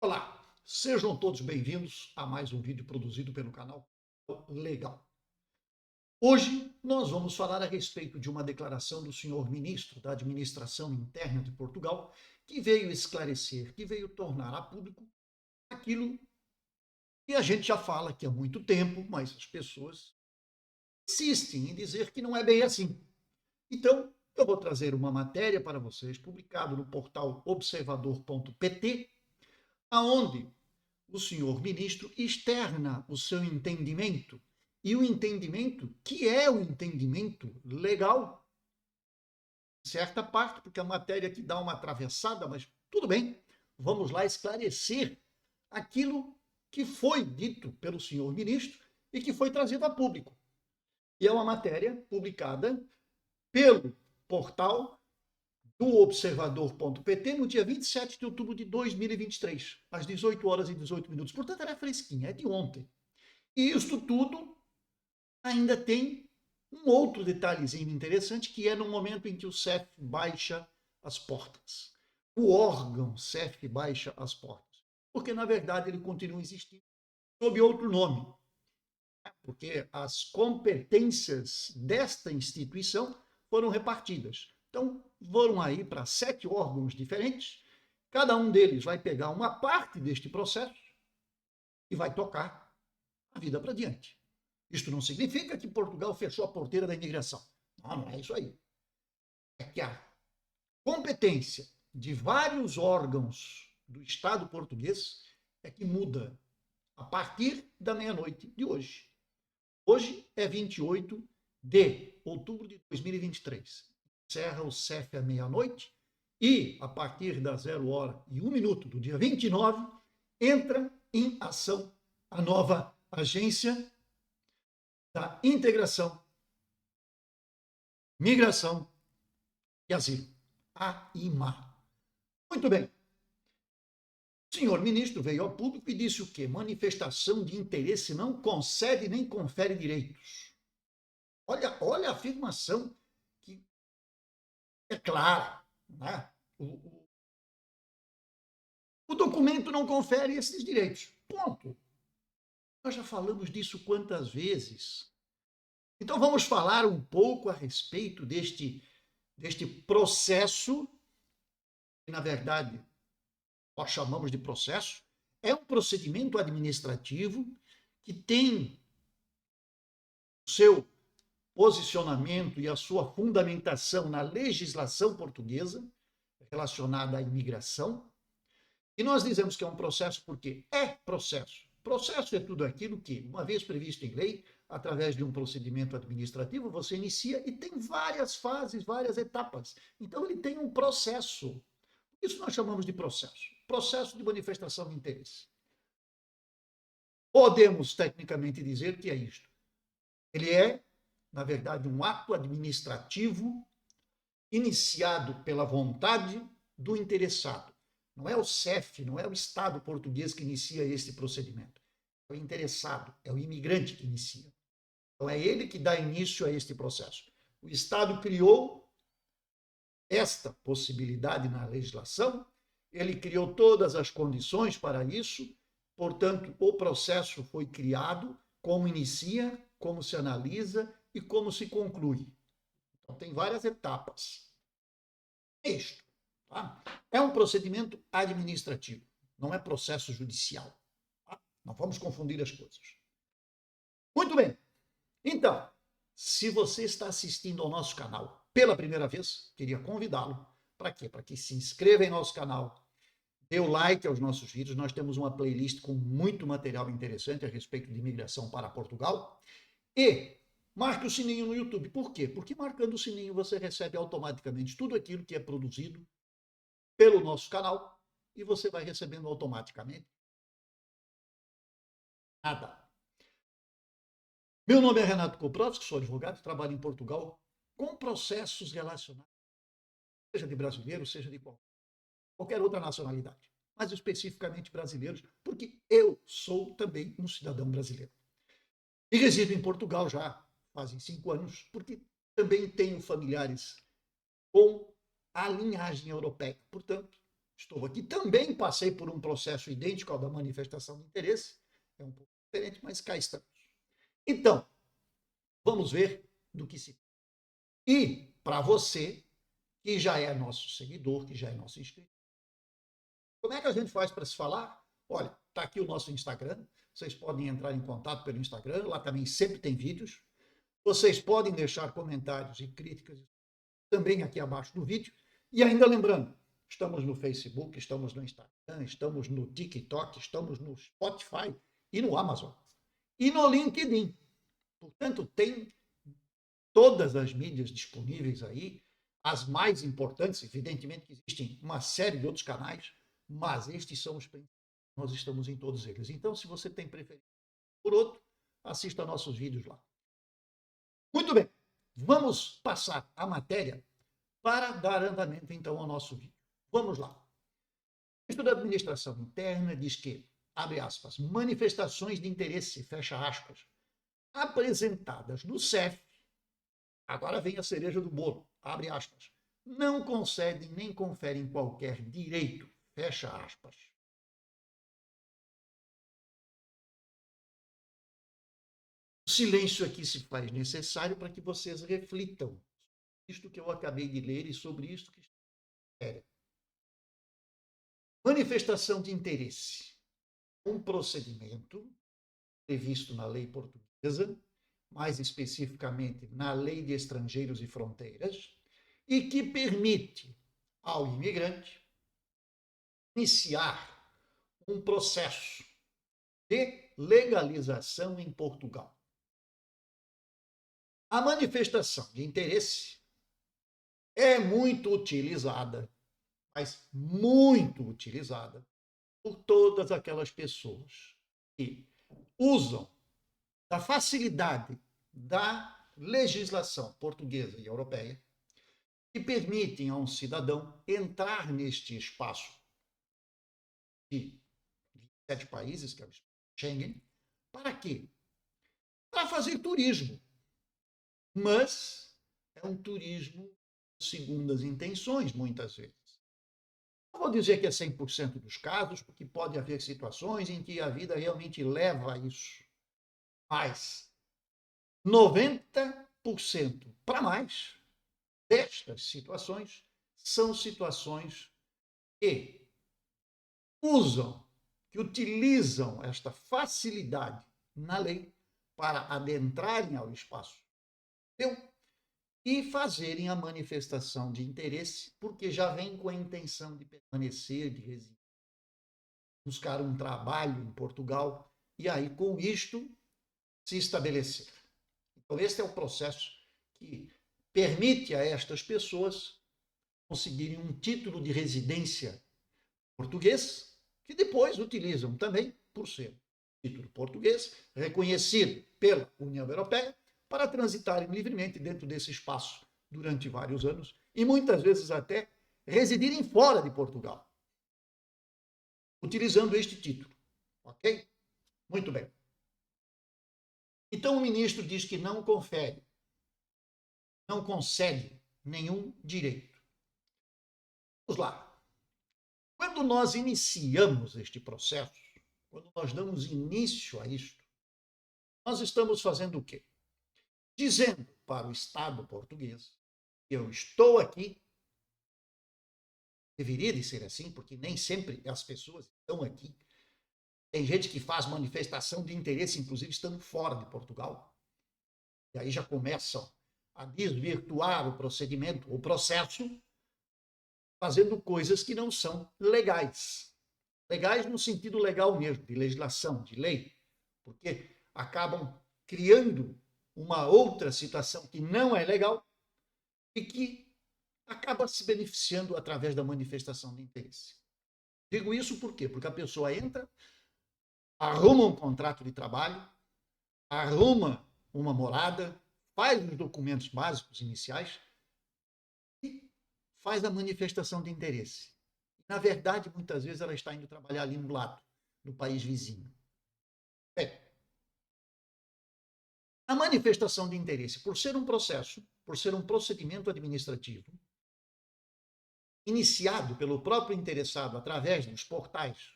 Olá, sejam todos bem-vindos a mais um vídeo produzido pelo canal Legal. Hoje nós vamos falar a respeito de uma declaração do senhor ministro da Administração Interna de Portugal, que veio esclarecer, que veio tornar a público aquilo que a gente já fala aqui há muito tempo, mas as pessoas insistem em dizer que não é bem assim. Então, eu vou trazer uma matéria para vocês, publicado no portal observador.pt, aonde o senhor ministro externa o seu entendimento, e o entendimento que é o entendimento legal, certa parte, porque a matéria aqui dá uma atravessada, mas tudo bem, vamos lá esclarecer aquilo que foi dito pelo senhor ministro e que foi trazido a público. E é uma matéria publicada pelo portal do observador.pt no dia 27 de outubro de 2023, às 18 horas e 18 minutos. Portanto, ela é fresquinha, é de ontem. E isto tudo ainda tem um outro detalhezinho interessante, que é no momento em que o CEF baixa as portas. O órgão CEF baixa as portas. Porque, na verdade, ele continua existindo sob outro nome. Porque as competências desta instituição foram repartidas. Então, foram aí para 7 órgãos diferentes, cada um deles vai pegar uma parte deste processo e vai tocar a vida para diante. Isto não significa que Portugal fechou a porteira da imigração. Não, não é isso aí. É que a competência de vários órgãos do Estado português é que muda a partir da meia-noite de hoje. Hoje é 28 de outubro de 2023. Encerra o CEF à meia-noite e, a partir das 0h01 do dia 29, entra em ação a nova Agência da Integração, Migração e Asilo, AIMA. Muito bem. O senhor ministro veio ao público e disse o quê? Manifestação de interesse não concede nem confere direitos. Olha a afirmação que é clara, né? O documento não confere esses direitos. Ponto. Nós já falamos disso quantas vezes. Então vamos falar um pouco a respeito deste processo, que na verdade nós chamamos de processo. É um procedimento administrativo que tem o seu posicionamento e a sua fundamentação na legislação portuguesa relacionada à imigração. E nós dizemos que é um processo porque é processo. Processo é tudo aquilo que, uma vez previsto em lei, através de um procedimento administrativo, você inicia e tem várias fases, várias etapas. Então, ele tem um processo. Isso nós chamamos de processo. Processo de manifestação de interesse. Podemos, tecnicamente, dizer que é isto. Ele é, na verdade, um ato administrativo iniciado pela vontade do interessado. Não é o CEF, não é o Estado português que inicia esse procedimento. É o interessado, é o imigrante que inicia. Então é ele que dá início a este processo. O Estado criou esta possibilidade na legislação, ele criou todas as condições para isso, portanto, o processo foi criado, como inicia, como se analisa e como se conclui. Então tem várias etapas. Isto. Tá? É um procedimento administrativo, não é processo judicial. Tá? Não vamos confundir as coisas. Muito bem. Então, se você está assistindo ao nosso canal pela primeira vez, queria convidá-lo para quê? Para que se inscreva em nosso canal, dê o like aos nossos vídeos. Nós temos uma playlist com muito material interessante a respeito de imigração para Portugal. E marque o sininho no YouTube. Por quê? Porque marcando o sininho você recebe automaticamente tudo aquilo que é produzido pelo nosso canal e você vai recebendo automaticamente nada. Meu nome é Renato Koprovski, sou advogado, trabalho em Portugal com processos relacionados, seja de brasileiro, seja de qualquer outra nacionalidade, mas especificamente brasileiros, porque eu sou também um cidadão brasileiro. E resido em Portugal já fazem 5 anos, porque também tenho familiares com a linhagem europeia. Portanto, estou aqui. Também passei por um processo idêntico ao da manifestação de interesse. É um pouco diferente, mas cá estamos. Então, vamos ver do que se trata. E, para você, que já é nosso seguidor, que já é nosso inscrito, como é que a gente faz para se falar? Olha, está aqui o nosso Instagram. Vocês podem entrar em contato pelo Instagram. Lá também sempre tem vídeos. Vocês podem deixar comentários e críticas também aqui abaixo do vídeo. E ainda lembrando, estamos no Facebook, estamos no Instagram, estamos no TikTok, estamos no Spotify e no Amazon. E no LinkedIn. Portanto, tem todas as mídias disponíveis aí, as mais importantes, evidentemente que existem uma série de outros canais, mas estes são os principais. Nós estamos em todos eles. Então, se você tem preferência por outro, assista nossos vídeos lá. Muito bem, vamos passar a matéria para dar andamento, então, ao nosso vídeo. Vamos lá. O ministro da Administração Interna diz que, abre aspas, manifestações de interesse, fecha aspas, apresentadas no CEF, agora vem a cereja do bolo, abre aspas, não concedem nem conferem qualquer direito, fecha aspas. O silêncio aqui se faz necessário para que vocês reflitam sobre isto que eu acabei de ler e sobre isto que é. Manifestação de interesse. Um procedimento previsto na lei portuguesa, mais especificamente na Lei de Estrangeiros e Fronteiras, e que permite ao imigrante iniciar um processo de legalização em Portugal. A manifestação de interesse é muito utilizada, mas muito utilizada, por todas aquelas pessoas que usam da facilidade da legislação portuguesa e europeia que permitem a um cidadão entrar neste espaço de 27 países, que é o Schengen, para quê? Para fazer turismo. Mas é um turismo segundo as intenções, muitas vezes. Não vou dizer que é 100% dos casos, porque pode haver situações em que a vida realmente leva a isso. Mas 90% para mais destas situações são situações que usam, que utilizam esta facilidade na lei para adentrarem ao espaço e fazerem a manifestação de interesse, porque já vem com a intenção de permanecer, de residir, buscar um trabalho em Portugal, e aí, com isto, se estabelecer. Então, esse é o processo que permite a estas pessoas conseguirem um título de residência português, que depois utilizam também, por ser título português, reconhecido pela União Europeia, para transitarem livremente dentro desse espaço durante vários anos e muitas vezes até residirem fora de Portugal, utilizando este título. Ok? Muito bem. Então o ministro diz que não confere, não concede nenhum direito. Vamos lá. Quando nós iniciamos este processo, quando nós damos início a isto, nós estamos fazendo o quê? Dizendo para o Estado português que eu estou aqui, deveria de ser assim, porque nem sempre as pessoas estão aqui. Tem gente que faz manifestação de interesse, inclusive estando fora de Portugal. E aí já começam a desvirtuar o procedimento, o processo, fazendo coisas que não são legais. Legais no sentido legal mesmo, de legislação, de lei, porque acabam criando uma outra situação que não é legal e que acaba se beneficiando através da manifestação de interesse. Digo isso por quê? Porque a pessoa entra, arruma um contrato de trabalho, arruma uma morada, faz os documentos básicos iniciais e faz a manifestação de interesse. Na verdade, muitas vezes ela está indo trabalhar ali no lado, no país vizinho. Bem, a manifestação de interesse, por ser um processo, por ser um procedimento administrativo, iniciado pelo próprio interessado através dos portais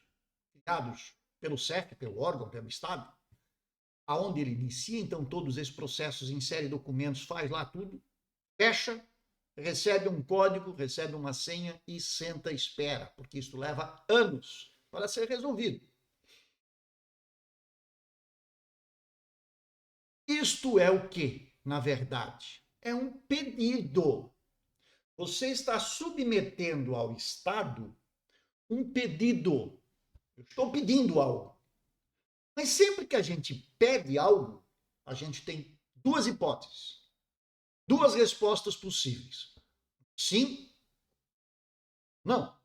criados pelo CEF, pelo órgão, pelo Estado, aonde ele inicia, então, todos esses processos, insere documentos, faz lá tudo, fecha, recebe um código, recebe uma senha e senta à espera, porque isso leva anos para ser resolvido. Isto é o que, na verdade? É um pedido. Você está submetendo ao Estado um pedido. Eu estou pedindo algo. Mas sempre que a gente pede algo, a gente tem duas hipóteses, duas respostas possíveis. Sim, não.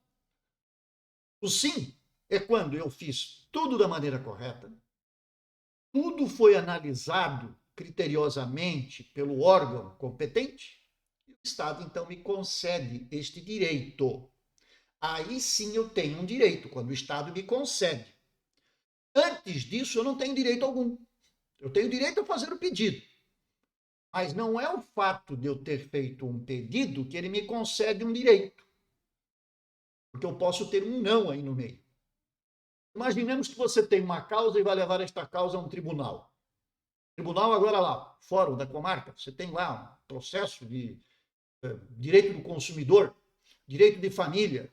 O sim é quando eu fiz tudo da maneira correta, tudo foi analisado criteriosamente pelo órgão competente, e o Estado então me concede este direito. Aí sim eu tenho um direito, quando o Estado me concede. Antes disso, eu não tenho direito algum. Eu tenho direito a fazer o pedido. Mas não é o fato de eu ter feito um pedido que ele me concede um direito. Porque eu posso ter um não aí no meio. Imaginemos que você tem uma causa e vai levar esta causa a um tribunal. Tribunal agora lá, fórum da comarca, você tem lá um processo de direito do consumidor, direito de família,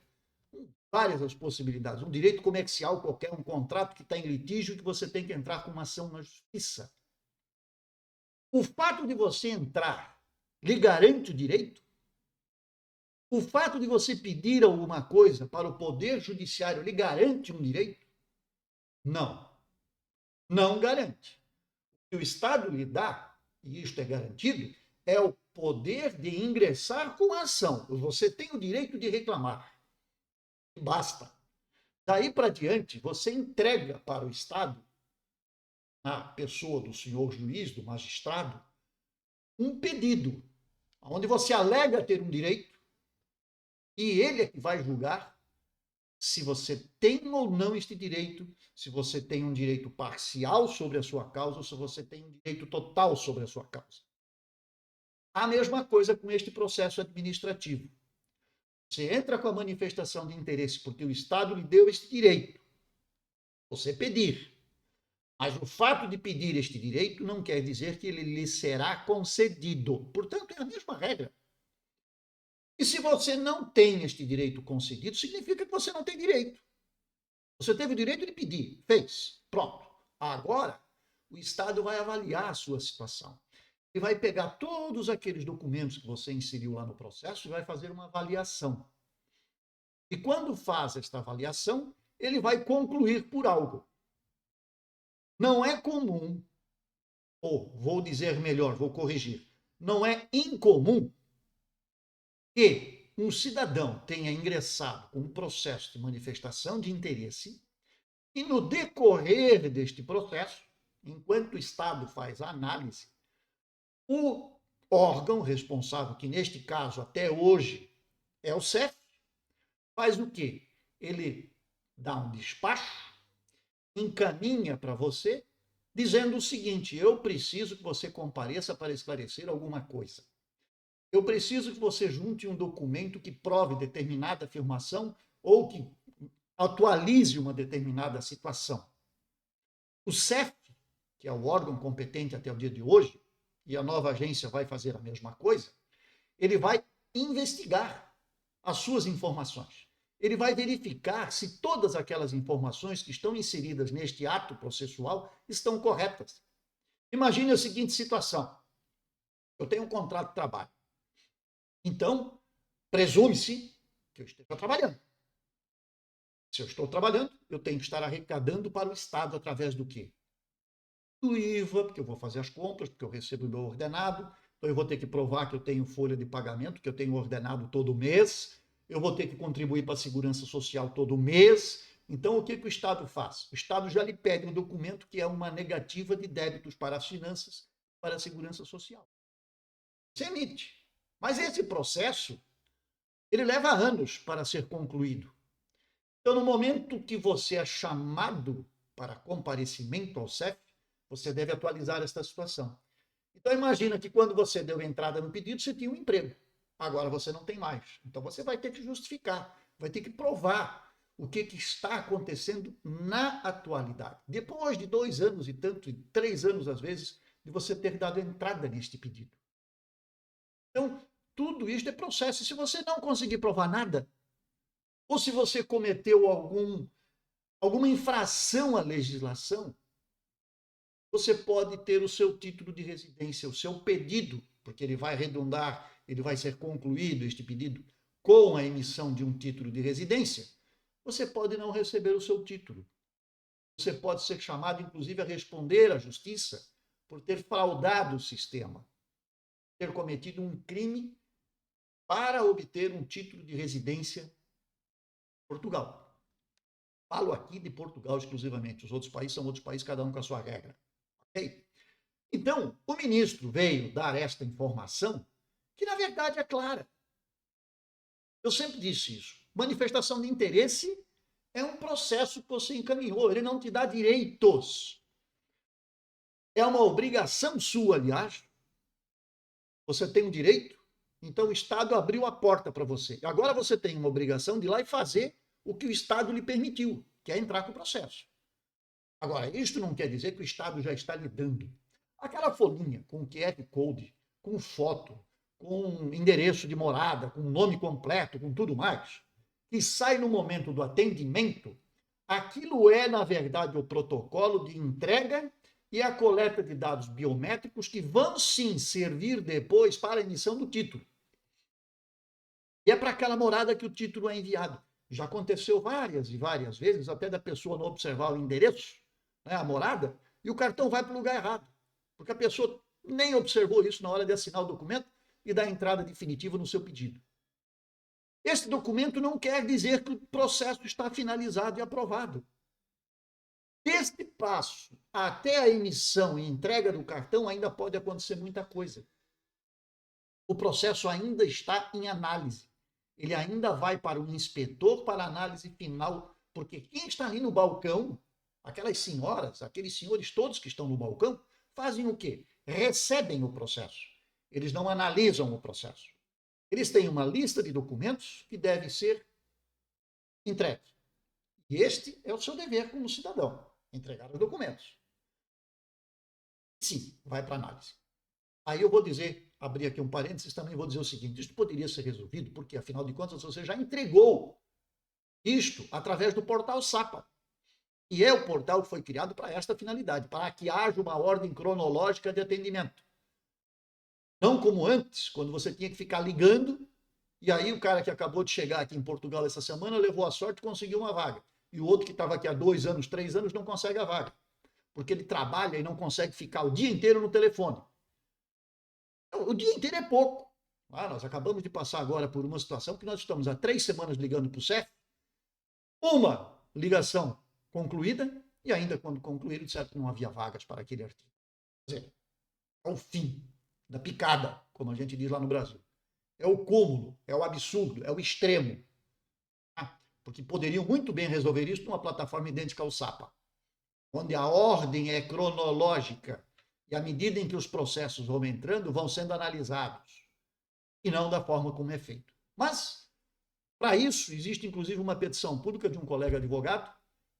várias as possibilidades. Um direito comercial qualquer, um contrato que está em litígio que você tem que entrar com uma ação na justiça. O fato de você entrar lhe garante o direito? O fato de você pedir alguma coisa para o Poder Judiciário lhe garante um direito? Não. Não garante. O que o Estado lhe dá, e isto é garantido, é o poder de ingressar com a ação. Você tem o direito de reclamar. Basta. Daí para diante, você entrega para o Estado, na pessoa do senhor juiz, do magistrado, um pedido, onde você alega ter um direito, e ele é que vai julgar se você tem ou não este direito, se você tem um direito parcial sobre a sua causa ou se você tem um direito total sobre a sua causa. A mesma coisa com este processo administrativo. Você entra com a manifestação de interesse porque o Estado lhe deu este direito. Você pedir. Mas o fato de pedir este direito não quer dizer que ele lhe será concedido. Portanto, é a mesma regra. E se você não tem este direito concedido, significa que você não tem direito. Você teve o direito de pedir, fez, pronto. Agora, o Estado vai avaliar a sua situação. E vai pegar todos aqueles documentos que você inseriu lá no processo e vai fazer uma avaliação. E quando faz esta avaliação, ele vai concluir por algo. Não é comum, ou vou dizer melhor, vou corrigir, não é incomum que um cidadão tenha ingressado com um processo de manifestação de interesse e no decorrer deste processo, enquanto o Estado faz a análise, o órgão responsável, que neste caso até hoje é o CEF, faz o quê? Ele dá um despacho, encaminha para você, dizendo o seguinte: eu preciso que você compareça para esclarecer alguma coisa. Eu preciso que você junte um documento que prove determinada afirmação ou que atualize uma determinada situação. O CEF, que é o órgão competente até o dia de hoje, e a nova agência vai fazer a mesma coisa, ele vai investigar as suas informações. Ele vai verificar se todas aquelas informações que estão inseridas neste ato processual estão corretas. Imagine a seguinte situação: eu tenho um contrato de trabalho. Então, presume-se que eu esteja trabalhando. Se eu estou trabalhando, eu tenho que estar arrecadando para o Estado através do quê? Do IVA, porque eu vou fazer as compras, porque eu recebo o meu ordenado, então eu vou ter que provar que eu tenho folha de pagamento, que eu tenho ordenado todo mês, eu vou ter que contribuir para a Segurança Social todo mês. Então, o que o Estado faz? O Estado já lhe pede um documento que é uma negativa de débitos para as finanças, para a Segurança Social. Você emite. Mas esse processo, ele leva anos para ser concluído. Então, no momento que você é chamado para comparecimento ao CEF, você deve atualizar esta situação. Então, imagina que quando você deu entrada no pedido, você tinha um emprego. Agora você não tem mais. Então você vai ter que justificar, vai ter que provar o que está acontecendo na atualidade. Depois de 2 anos e tanto, 3 anos às vezes, de você ter dado entrada neste pedido. Então, tudo isso é processo. E se você não conseguir provar nada, ou se você cometeu alguma infração à legislação, você pode ter o seu título de residência, o seu pedido, porque ele vai redundar, ele vai ser concluído, este pedido, com a emissão de um título de residência. Você pode não receber o seu título. Você pode ser chamado, inclusive, a responder à justiça por ter fraudado o sistema, ter cometido um crime para obter um título de residência em Portugal. Falo aqui de Portugal exclusivamente, os outros países são outros países, cada um com a sua regra. Okay? Então, o ministro veio dar esta informação, que na verdade é clara. Eu sempre disse isso. Manifestação de interesse é um processo que você encaminhou, ele não te dá direitos. É uma obrigação sua, aliás. Você tem um direito, então o Estado abriu a porta para você. Agora você tem uma obrigação de ir lá e fazer o que o Estado lhe permitiu, que é entrar com o processo. Agora, isto não quer dizer que o Estado já está lhe dando. Aquela folhinha com QR Code, com foto, com endereço de morada, com nome completo, com tudo mais, que sai no momento do atendimento, aquilo é, na verdade, o protocolo de entrega e a coleta de dados biométricos que vão sim servir depois para a emissão do título. E é para aquela morada que o título é enviado. Já aconteceu várias e várias vezes, até da pessoa não observar o endereço, né, a morada, e o cartão vai para o lugar errado. Porque a pessoa nem observou isso na hora de assinar o documento e dar a entrada definitiva no seu pedido. Esse documento não quer dizer que o processo está finalizado e aprovado. Deste passo até a emissão e entrega do cartão ainda pode acontecer muita coisa. O processo ainda está em análise. Ele ainda vai para o inspetor para análise final, porque quem está ali no balcão, aquelas senhoras, aqueles senhores todos que estão no balcão, fazem o quê? Recebem o processo. Eles não analisam o processo. Eles têm uma lista de documentos que devem ser entregues. E este é o seu dever como cidadão, entregar os documentos. Sim, vai para análise. Aí eu vou dizer, abrir aqui um parênteses, também vou dizer o seguinte, isso poderia ser resolvido, porque afinal de contas você já entregou isto através do portal SAPA. E é o portal que foi criado para esta finalidade, para que haja uma ordem cronológica de atendimento. Não como antes, quando você tinha que ficar ligando, e aí o cara que acabou de chegar aqui em Portugal essa semana levou a sorte e conseguiu uma vaga. E o outro que estava aqui há 2 anos, 3 anos, não consegue a vaga. Porque ele trabalha e não consegue ficar o dia inteiro no telefone. O dia inteiro é pouco. Nós acabamos de passar agora por uma situação que nós estamos há 3 semanas ligando para o CEF, uma ligação concluída, e ainda quando concluíram, disseram que não havia vagas para aquele artigo. Quer dizer, é o fim da picada, como a gente diz lá no Brasil. É o cúmulo, é o absurdo, é o extremo. Porque poderiam muito bem resolver isso numa plataforma idêntica ao SAPA, onde a ordem é cronológica e à medida em que os processos vão entrando, vão sendo analisados, e não da forma como é feito. Mas, para isso, existe inclusive uma petição pública de um colega advogado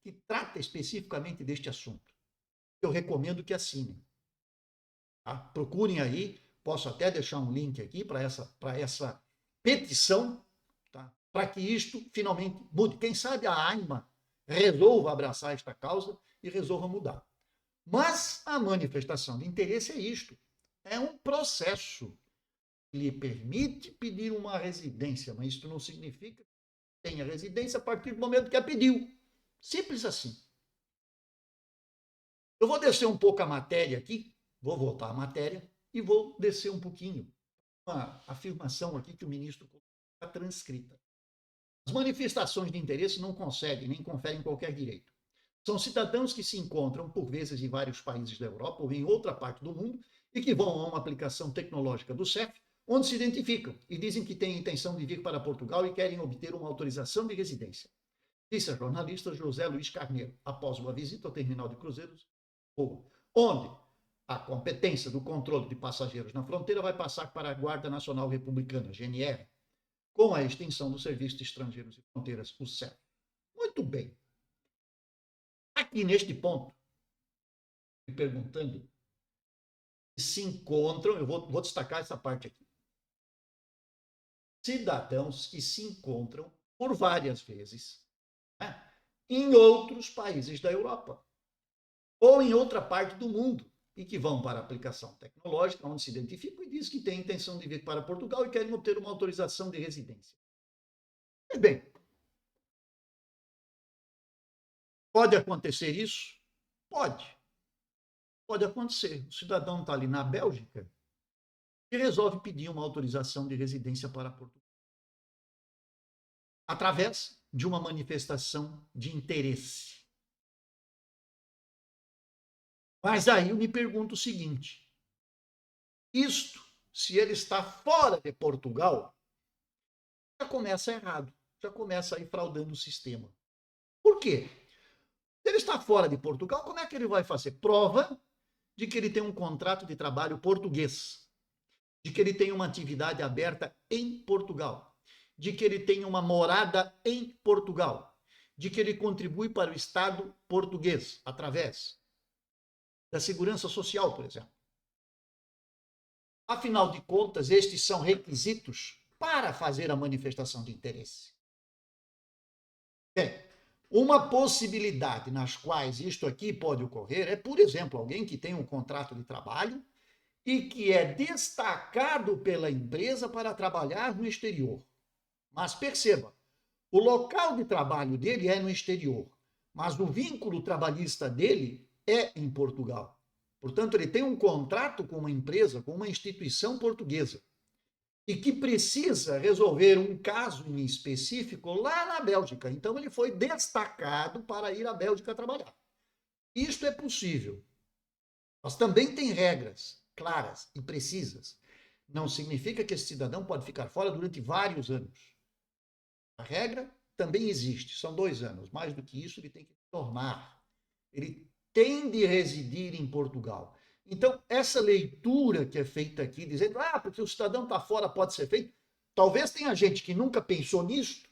que trata especificamente deste assunto. Eu recomendo que assinem. Tá? Procurem aí, posso até deixar um link aqui para essa petição, tá? Para que isto finalmente mude. Quem sabe a AIMA resolva abraçar esta causa e resolva mudar. Mas a manifestação de interesse é isto. É um processo que lhe permite pedir uma residência, mas isso não significa que tenha residência a partir do momento que a pediu. Simples assim. Eu vou descer um pouco a matéria aqui, vou voltar à matéria e vou descer um pouquinho uma afirmação aqui que o ministro está transcrita. As manifestações de interesse não conseguem nem conferem qualquer direito. São cidadãos que se encontram, por vezes, em vários países da Europa ou em outra parte do mundo e que vão a uma aplicação tecnológica do CEF, onde se identificam e dizem que têm intenção de vir para Portugal e querem obter uma autorização de residência. Disse a jornalista José Luiz Carneiro, após uma visita ao terminal de cruzeiros, onde a competência do controle de passageiros na fronteira vai passar para a Guarda Nacional Republicana, GNR, com a extinção do Serviço de Estrangeiros e Fronteiras, o CEF. Muito bem. Aqui neste ponto, me perguntando se encontram, eu vou destacar essa parte aqui, cidadãos que se encontram por várias vezes, né, em outros países da Europa ou em outra parte do mundo e que vão para a aplicação tecnológica, onde se identificam e dizem que têm intenção de vir para Portugal e querem obter uma autorização de residência. Bem, pode acontecer isso? Pode. Pode acontecer. O cidadão está ali na Bélgica e resolve pedir uma autorização de residência para Portugal, através de uma manifestação de interesse. Mas aí eu me pergunto o seguinte: isto, se ele está fora de Portugal, já começa errado, já começa aí fraudando o sistema. Por quê? Se ele está fora de Portugal, como é que ele vai fazer? Prova de que ele tem um contrato de trabalho português, de que ele tem uma atividade aberta em Portugal, de que ele tem uma morada em Portugal, de que ele contribui para o Estado português, através da Segurança Social, por exemplo. Afinal de contas, estes são requisitos para fazer a manifestação de interesse. Bem, uma possibilidade nas quais isto aqui pode ocorrer é, por exemplo, alguém que tem um contrato de trabalho e que é destacado pela empresa para trabalhar no exterior. Mas perceba, o local de trabalho dele é no exterior, mas o vínculo trabalhista dele é em Portugal. Portanto, ele tem um contrato com uma empresa, com uma instituição portuguesa, e que precisa resolver um caso em específico lá na Bélgica. Então, ele foi destacado para ir à Bélgica trabalhar. Isto é possível. Mas também tem regras claras e precisas. Não significa que esse cidadão pode ficar fora durante vários anos. A regra também existe, são 2 anos. Mais do que isso, ele tem que tornar. Ele tem de residir em Portugal. Então, essa leitura que é feita aqui, dizendo, porque o cidadão está fora, pode ser feito, talvez tenha gente que nunca pensou nisso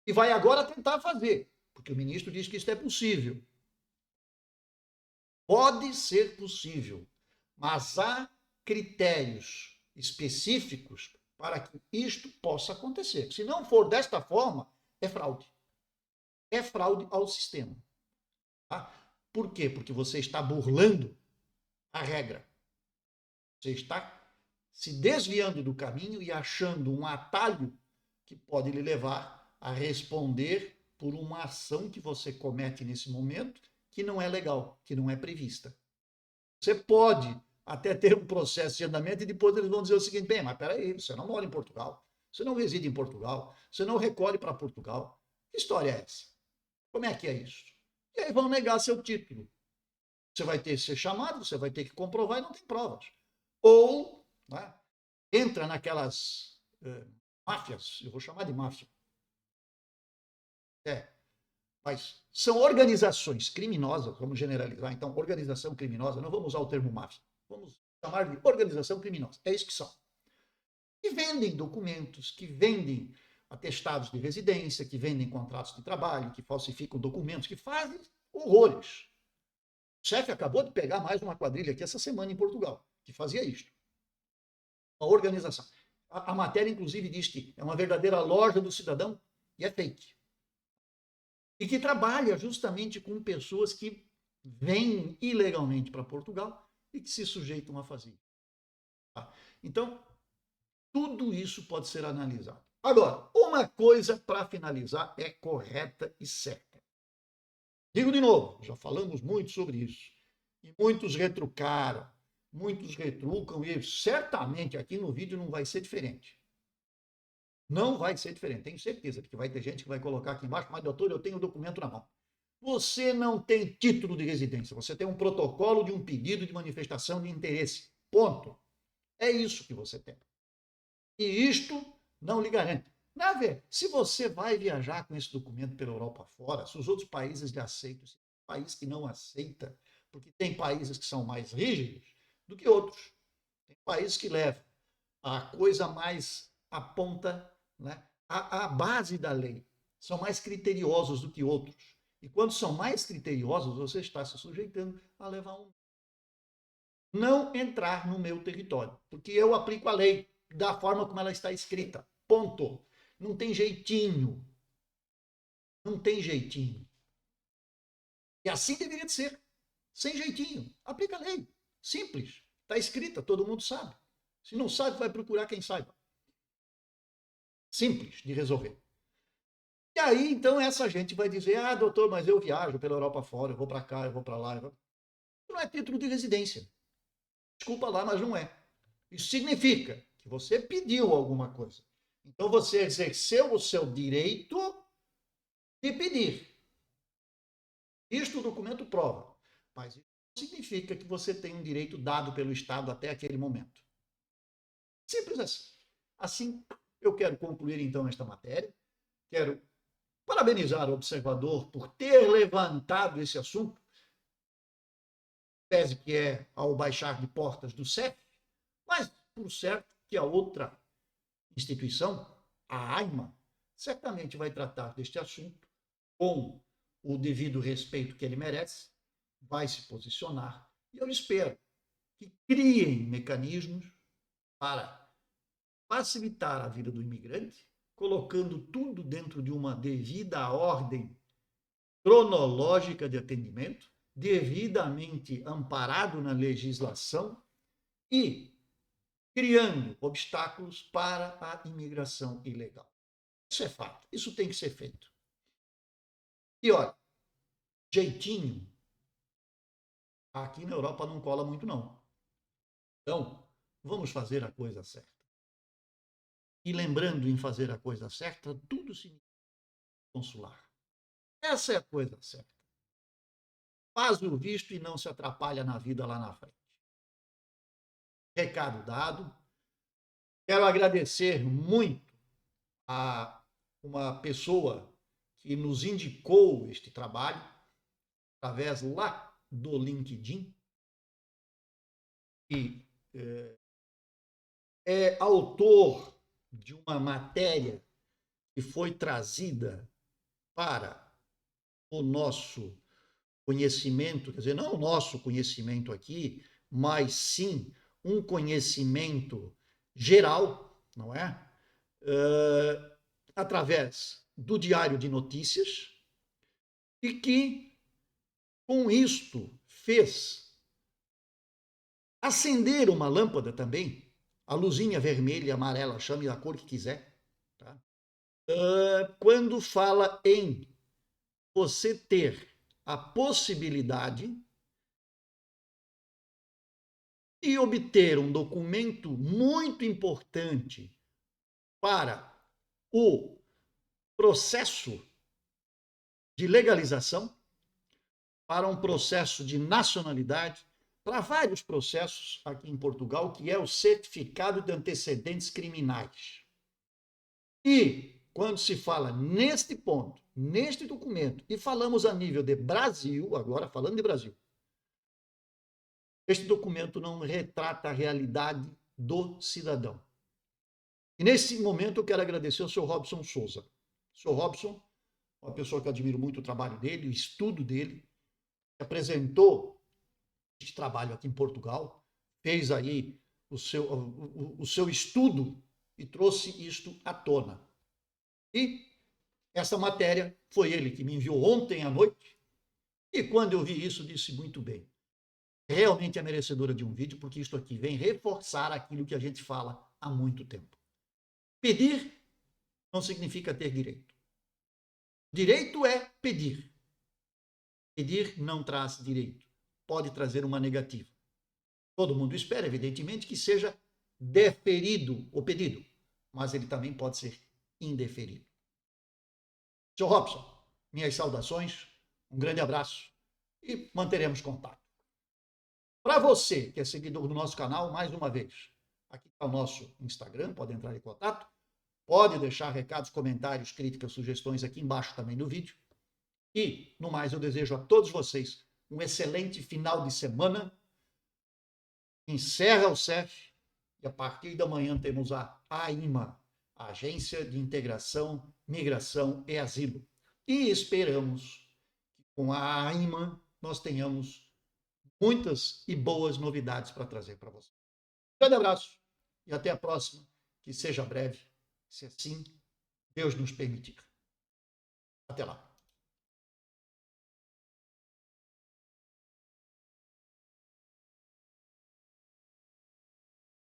e vai agora tentar fazer, porque o ministro diz que isso é possível. Pode ser possível, mas há critérios específicos para que isto possa acontecer. Se não for desta forma, é fraude. É fraude ao sistema. Tá? Por quê? Porque você está burlando a regra. Você está se desviando do caminho e achando um atalho que pode lhe levar a responder por uma ação que você comete nesse momento que não é legal, que não é prevista. Você pode até ter um processo de andamento e depois eles vão dizer o seguinte: bem, mas peraí, você não mora em Portugal, você não reside em Portugal, você não recolhe para Portugal. Que história é essa? Como é que é isso? E aí vão negar seu título. Você vai ter que ser chamado, você vai ter que comprovar e não tem provas. Ou, né, entra naquelas máfias, eu vou chamar de máfia. Mas são organizações criminosas, vamos generalizar, então, organização criminosa, não vamos usar o termo máfia, vamos chamar de organização criminosa, é isso que são. Que vendem documentos, que vendem atestados de residência, que vendem contratos de trabalho, que falsificam documentos, que fazem horrores. O chefe acabou de pegar mais uma quadrilha aqui essa semana em Portugal, que fazia isto. Uma organização. A matéria, inclusive, diz que é uma verdadeira loja do cidadão e é fake. E que trabalha justamente com pessoas que vêm ilegalmente para Portugal e que se sujeitam a fazer. Tá? Então, tudo isso pode ser analisado. Agora, uma coisa para finalizar é correta e certa. Digo de novo, já falamos muito sobre isso. E muitos retrucaram, muitos retrucam, e certamente aqui no vídeo não vai ser diferente. Não vai ser diferente, tenho certeza, porque vai ter gente que vai colocar aqui embaixo, mas doutor, eu tenho o documento na mão. Você não tem título de residência, você tem um protocolo de um pedido de manifestação de interesse. Ponto. É isso que você tem. E isto não lhe garante. Na verdade, se você vai viajar com esse documento pela Europa fora, se os outros países lhe aceitam, se o país que não aceita, porque tem países que são mais rígidos do que outros. Tem países que levam a coisa mais à ponta, né, à base da lei. São mais criteriosos do que outros. E quando são mais criteriosos, você está se sujeitando a levar um. Não entrar no meu território, porque eu aplico a lei da forma como ela está escrita. Ponto. Não tem jeitinho. Não tem jeitinho. E assim deveria de ser. Sem jeitinho. Aplica a lei. Simples. Está escrita, todo mundo sabe. Se não sabe, vai procurar quem saiba. Simples de resolver. E aí, então, essa gente vai dizer, ah, doutor, mas eu viajo pela Europa fora, eu vou para cá, eu vou para lá. Não é título de residência. Desculpa lá, mas não é. Isso significa que você pediu alguma coisa. Então, você exerceu o seu direito de pedir. Isto o documento prova. Mas isso não significa que você tem um direito dado pelo Estado até aquele momento. Simples assim. Assim, eu quero concluir, então, esta matéria. Quero parabenizar o observador por ter levantado esse assunto, tese que é ao baixar de portas do CEF, mas por certo que a outra instituição, a AIMA, certamente vai tratar deste assunto com o devido respeito que ele merece, vai se posicionar, e eu espero que criem mecanismos para facilitar a vida do imigrante, colocando tudo dentro de uma devida ordem cronológica de atendimento, devidamente amparado na legislação e criando obstáculos para a imigração ilegal. Isso é fato, isso tem que ser feito. E olha, jeitinho, aqui na Europa não cola muito não. Então, vamos fazer a coisa certa. E lembrando em fazer a coisa certa, tudo significa consular. Essa é a coisa certa. Faz o visto e não se atrapalha na vida lá na frente. Recado dado. Quero agradecer muito a uma pessoa que nos indicou este trabalho, através lá do LinkedIn, que é autor de uma matéria que foi trazida para o nosso conhecimento, quer dizer, não o nosso conhecimento aqui, mas sim um conhecimento geral, não é? Através do Diário de Notícias, e que, com isto, fez acender uma lâmpada também, a luzinha vermelha, amarela, chame da cor que quiser, tá? Quando fala em você ter a possibilidade de obter um documento muito importante para o processo de legalização, para um processo de nacionalidade, para vários processos aqui em Portugal, que é o certificado de antecedentes criminais. E quando se fala neste ponto, neste documento, e falamos a nível de Brasil, agora falando de Brasil, este documento não retrata a realidade do cidadão. E nesse momento eu quero agradecer ao Sr. Robson Souza. O Sr. Robson, uma pessoa que eu admiro muito o trabalho dele, o estudo dele, apresentou este trabalho aqui em Portugal, fez aí o seu estudo e trouxe isto à tona. E essa matéria foi ele que me enviou ontem à noite, e quando eu vi isso, disse muito bem. Realmente é merecedora de um vídeo, porque isto aqui vem reforçar aquilo que a gente fala há muito tempo. Pedir não significa ter direito. Direito é pedir. Pedir não traz direito. Pode trazer uma negativa. Todo mundo espera, evidentemente, que seja deferido o pedido, mas ele também pode ser indeferido. Sr. Robson, minhas saudações, um grande abraço e manteremos contato. Para você que é seguidor do nosso canal, mais uma vez, aqui está o nosso Instagram, pode entrar em contato, pode deixar recados, comentários, críticas, sugestões aqui embaixo também no vídeo. E, no mais, eu desejo a todos vocês um excelente final de semana. Encerra o CEF e a partir da manhã temos a AIMA, a Agência de Integração, Migração e Asilo. E esperamos que com a AIMA nós tenhamos muitas e boas novidades para trazer para você. Um grande abraço e até a próxima, que seja breve, se assim Deus nos permitir. Até lá.